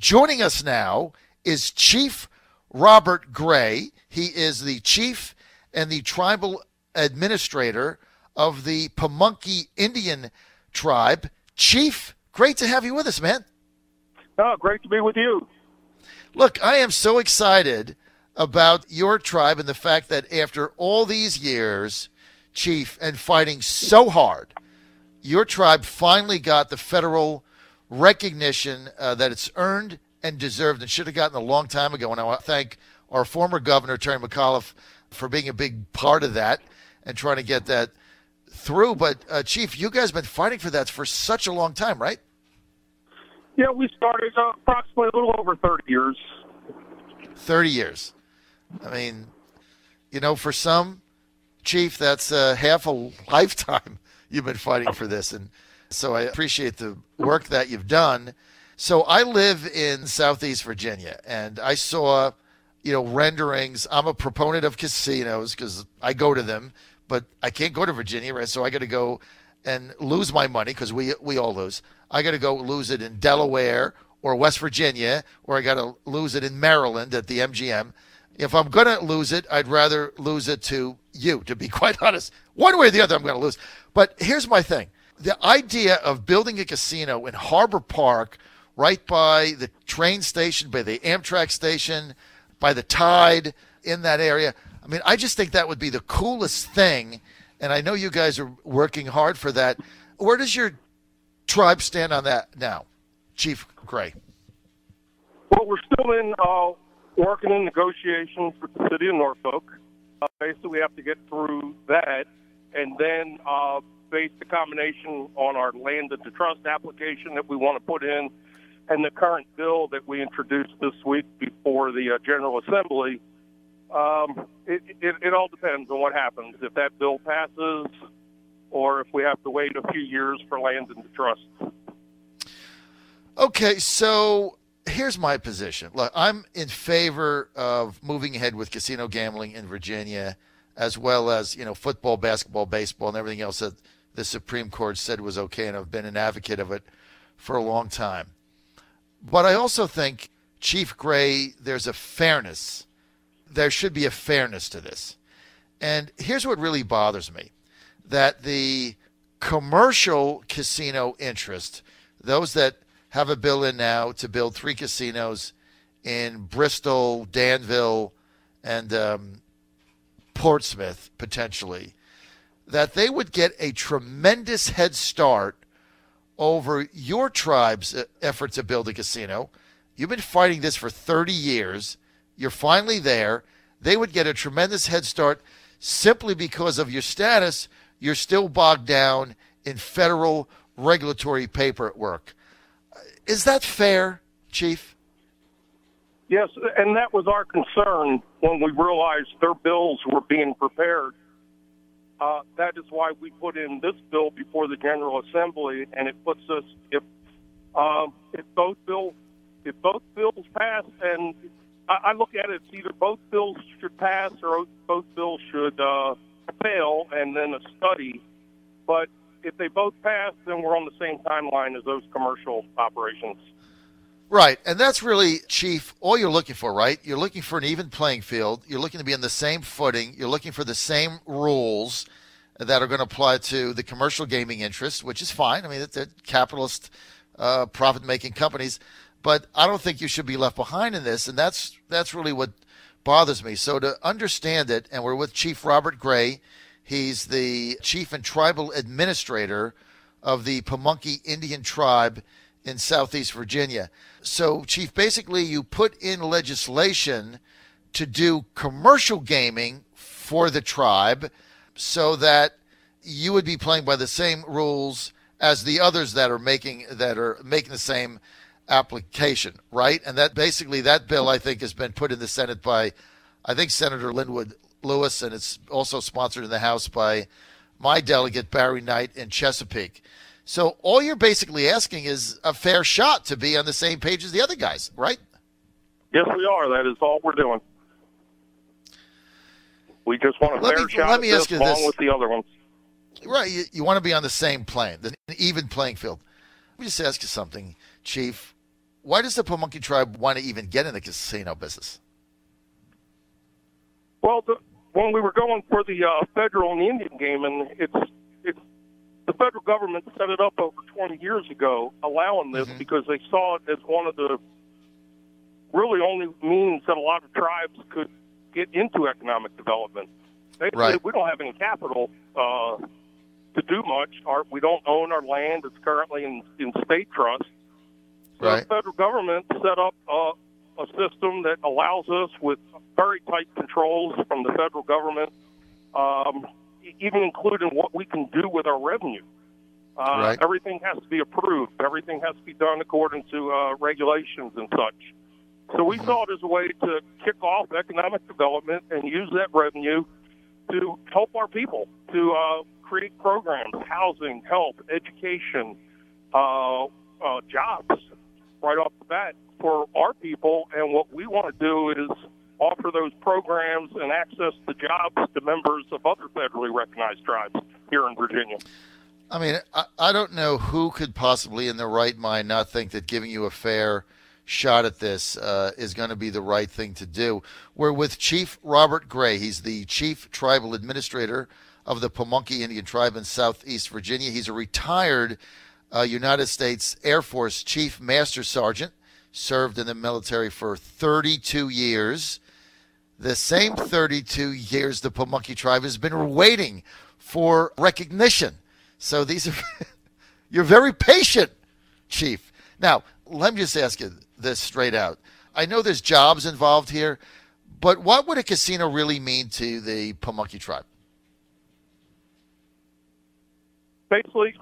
Joining us now is Chief Robert Gray. He is the chief and the tribal administrator of the Pamunkey Indian tribe. Chief, great to have you with us, man. Oh, great to be with you. Look, I am so excited about your tribe and the fact that after all these years, Chief, and fighting so hard, your tribe finally got the federal recognition that it's earned and deserved and should have gotten a long time ago. And I want to thank our former governor, Terry McAuliffe, for being a big part of that and trying to get that through. But, Chief, you guys have been fighting for that for such a long time, right? Yeah, we started approximately a little over 30 years. 30 years. I mean, you know, for some, Chief, that's half a lifetime you've been fighting for this. And so I appreciate the work that you've done. So I live in Southeast Virginia, and I saw, you know, renderings. I'm a proponent of casinos because I go to them, but I can't go to Virginia, right? So I got to go and lose my money because we all lose. I got to go lose it in Delaware or West Virginia, or I got to lose it in Maryland at the MGM. If I'm going to lose it, I'd rather lose it to you, to be quite honest. One way or the other, I'm going to lose. But here's my thing. The idea of building a casino in Harbor Park, right by the train station, by the Amtrak station, by the Tide, in that area, I mean, I just think that would be the coolest thing. And I know you guys are working hard for that. Where does your tribe stand on that now, Chief Gray? Well, we're still in working in negotiations with the city of Norfolk. Basically, we have to get through that, and then base the combination on our land and the trust application that we want to put in, and the current bill that we introduced this week before the General Assembly. It all depends on what happens, if that bill passes or if we have to wait a few years for land and the trust. Okay, so here's my position. Look, I'm in favor of moving ahead with casino gambling in Virginia, as well as, you know, football, basketball, baseball, and everything else that the Supreme Court said was okay, and I've been an advocate of it for a long time. But I also think, Chief Gray, there's a fairness. There should be a fairness to this. And here's what really bothers me, that the commercial casino interest, those that have a bill in now to build 3 casinos in Bristol, Danville, and Portsmouth, potentially, that they would get a tremendous head start over your tribe's effort to build a casino. You've been fighting this for 30 years. You're finally there. They would get a tremendous head start simply because of your status. You're still bogged down in federal regulatory paperwork. Is that fair, Chief? Yes, and that was our concern when we realized their bills were being prepared. That is why we put in this bill before the General Assembly, and it puts us, if both bills pass, and I look at it, it's either both bills should pass or both bills should fail, and then a study. But if they both pass, then we're on the same timeline as those commercial operations. Right, and that's really, Chief, all you're looking for, right? You're looking for an even playing field. You're looking to be on the same footing. You're looking for the same rules that are going to apply to the commercial gaming interests, which is fine. I mean, they're capitalist, profit-making companies. But I don't think you should be left behind in this, and that's really what bothers me. So to understand it, and we're with Chief Robert Gray. He's the Chief and Tribal Administrator of the Pamunkey Indian Tribe in Southeast Virginia. So, Chief, basically you put in legislation to do commercial gaming for the tribe so that you would be playing by the same rules as the others that are making the same application, right? And that basically, that bill, I think, has been put in the Senate by, I think, Senator Linwood Lewis, and it's also sponsored in the House by my delegate, Barry Knight, in Chesapeake. So all you're basically asking is a fair shot to be on the same page as the other guys, right? Yes, we are. That is all we're doing. We just want a fair shot at this along with the other ones. Right. You want to be on the same plane, an even playing field. Let me just ask you something, Chief. why does the Pamunkey tribe want to even get in the casino business? Well, when we were going for the federal and the Indian game, and it's the federal government set it up over 20 years ago, allowing this because they saw it as one of the really only means that a lot of tribes could get into economic development. They said, we don't have any capital to do much. We don't own our land. It's currently in state trust. So the federal government set up a system that allows us, with very tight controls from the federal government, even including what we can do with our revenue. Everything has to be approved. Everything has to be done according to regulations and such. So we saw it as a way to kick off economic development and use that revenue to help our people, to create programs, housing, health, education, jobs right off the bat for our people. And what we want to do is offer those programs and access to jobs to members of other federally recognized tribes here in Virginia. I mean, I don't know who could possibly in their right mind not think that giving you a fair shot at this is going to be the right thing to do. We're with Chief Robert Gray. He's the Chief Tribal Administrator of the Pamunkey Indian Tribe in Southeast Virginia. He's a retired United States Air Force Chief Master Sergeant, served in the military for 32 years. The same 32 years the Pamunkey tribe has been waiting for recognition. So these are, you're very patient, Chief. Now, let me just ask you this straight out. I know there's jobs involved here, but what would a casino really mean to the Pamunkey tribe? Basically,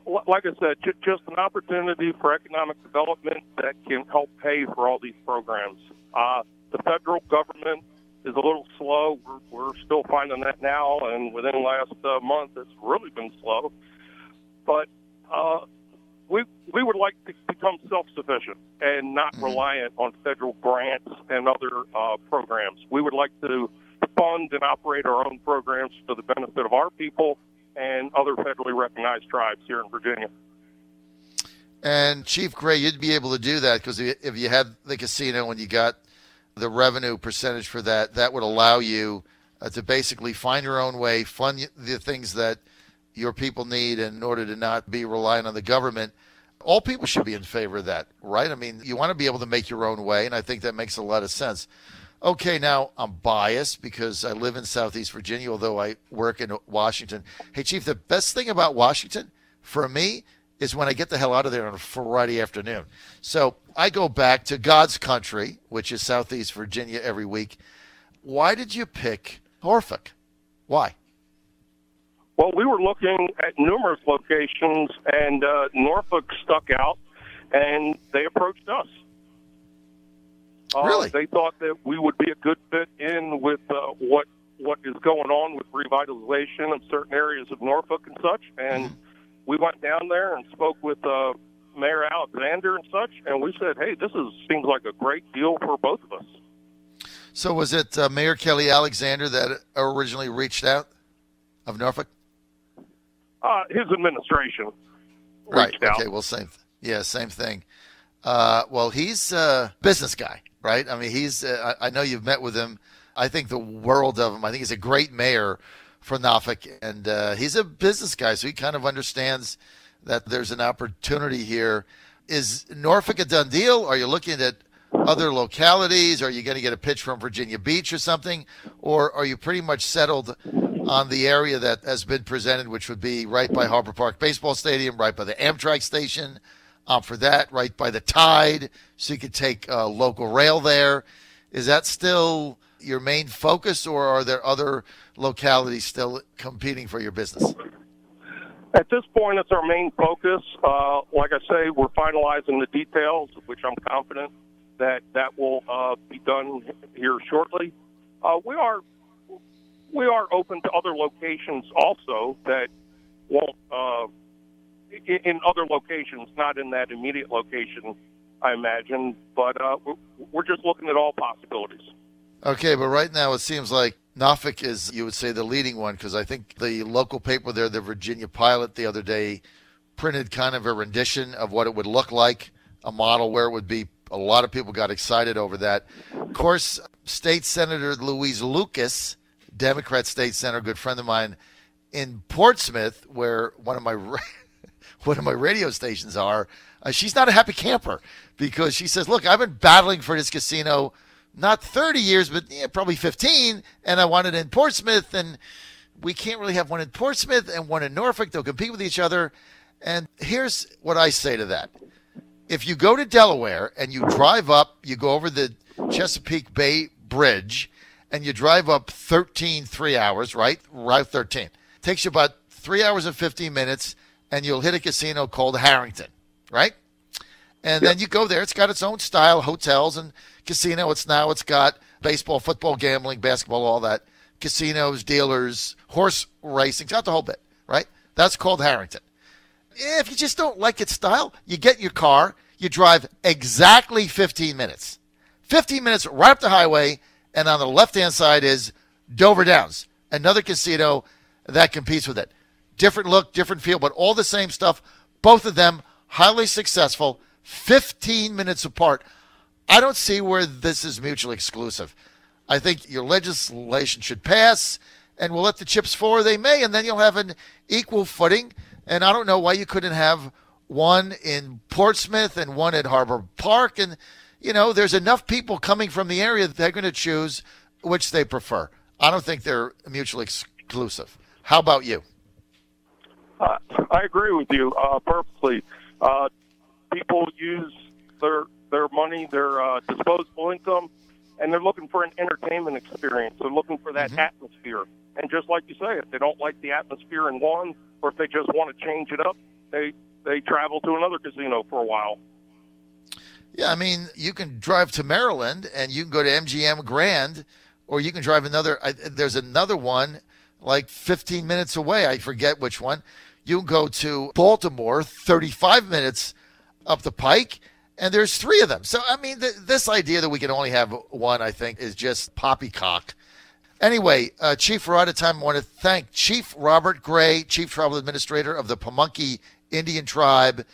like I said, just an opportunity for economic development that can help pay for all these programs. The federal government is a little slow. We're still finding that now, and within the last month, it's really been slow. But we would like to become self-sufficient and not reliant on federal grants and other programs. We would like to fund and operate our own programs for the benefit of our people and other federally recognized tribes here in Virginia. And Chief Gray, you'd be able to do that because if you had the casino and you got the revenue percentage for that, that would allow you to basically find your own way, fund the things that your people need in order to not be reliant on the government. All people should be in favor of that, right? I mean, you want to be able to make your own way, and I think that makes a lot of sense. Okay, now I'm biased because I live in Southeast Virginia, although I work in Washington. Hey, Chief, the best thing about Washington for me is when I get the hell out of there on a Friday afternoon. So I go back to God's country, which is Southeast Virginia, every week. Why did you pick Norfolk? Why? Well, we were looking at numerous locations, and Norfolk stuck out, and they approached us. Really? They thought that we would be a good fit in with what is going on with revitalization of certain areas of Norfolk and such. And we went down there and spoke with Mayor Alexander and such, and we said, hey, seems like a great deal for both of us. So was it Mayor Kelly Alexander that originally reached out of Norfolk? His administration Right. reached out. Okay. Well, same thing. Well, he's a business guy, right? I mean, I know you've met with him. I think the world of him. I think he's a great mayor for Norfolk, and he's a business guy, so he kind of understands that there's an opportunity here. Is Norfolk a done deal? Are you looking at other localities? Are you going to get a pitch from Virginia Beach or something? Or are you pretty much settled on the area that has been presented, which would be right by Harbor Park Baseball Stadium, right by the Amtrak station, for that, right by the Tide, so you could take local rail there? Is that still your main focus, or are there other localities still competing for your business? At this point, it's our main focus. Like I say, we're finalizing the details, which I'm confident that will be done here shortly. We are open to other locations also that won't in other locations, not in that immediate location, I imagine. But we're just looking at all possibilities. Okay, but right now it seems like Norfolk is, you would say, the leading one, because I think the local paper there, the Virginia Pilot, the other day printed kind of a rendition of what it would look like a model where it would be. A lot of people got excited over that. Of course, State Senator Louise Lucas, Democrat state senator, good friend of mine in Portsmouth, where one of my radio stations are, she's not a happy camper because she says, look, I've been battling for this casino not 30 years, but probably 15, and I want it in Portsmouth, and we can't really have one in Portsmouth and one in Norfolk. They'll compete with each other. And here's what I say to that. If you go to Delaware and you drive up, you go over the Chesapeake Bay Bridge, and you drive up 3 hours, right? Route 13. Takes you about 3 hours and 15 minutes, and you'll hit a casino called Harrington, right? And then you go there. It's got its own style, hotels and casino. It's got baseball, football, gambling, basketball, all that. Casinos, dealers, horse racing, it's got the whole bit, right? That's called Harrington. If you just don't like its style, you get in your car, you drive exactly 15 minutes. 15 minutes right up the highway, and on the left-hand side is Dover Downs, another casino that competes with it. Different look, different feel, but all the same stuff. Both of them highly successful, 15 minutes apart. I don't see where this is mutually exclusive. I think your legislation should pass, and we'll let the chips fall where they may, and then you'll have an equal footing. And I don't know why you couldn't have one in Portsmouth and one at Harbor Park. And, there's enough people coming from the area that they're going to choose which they prefer. I don't think they're mutually exclusive. How about you? I agree with you perfectly. People use their money, their disposable income, and they're looking for an entertainment experience. They're looking for that atmosphere. And just like you say, if they don't like the atmosphere in one, or if they just want to change it up, they travel to another casino for a while. Yeah, I mean, you can drive to Maryland and you can go to MGM Grand, or you can drive there's another one like 15 minutes away. I forget which one. You can go to Baltimore, 35 minutes up the pike, and there's 3 of them. So, I mean, this idea that we can only have one, I think, is just poppycock. Anyway, Chief, we're out of time. I want to thank Chief Robert Gray, Chief Tribal Administrator of the Pamunkey Indian Tribe,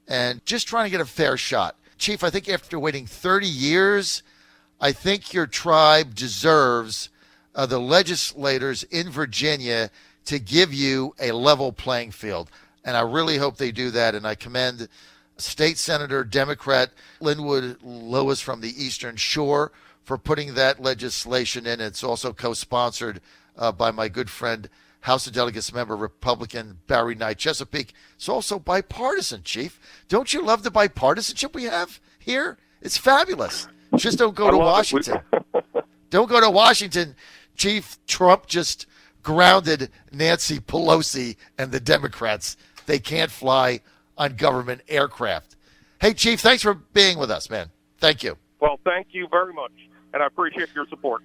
and just trying to get a fair shot. Chief, I think after waiting 30 years, I think your tribe deserves the legislators in Virginia to give you a level playing field. And I really hope they do that. And I commend State Senator Democrat Linwood Lewis from the Eastern Shore for putting that legislation in. It's also co-sponsored by my good friend, House of Delegates member, Republican Barry Knight Chesapeake. It's also bipartisan, Chief. Don't you love the bipartisanship we have here? It's fabulous. Just don't go to Washington. Don't go to Washington. Chief Trump just grounded Nancy Pelosi and the Democrats. They can't fly on government aircraft. Hey, Chief, thanks for being with us, man. Thank you. Well, thank you very much, and I appreciate your support.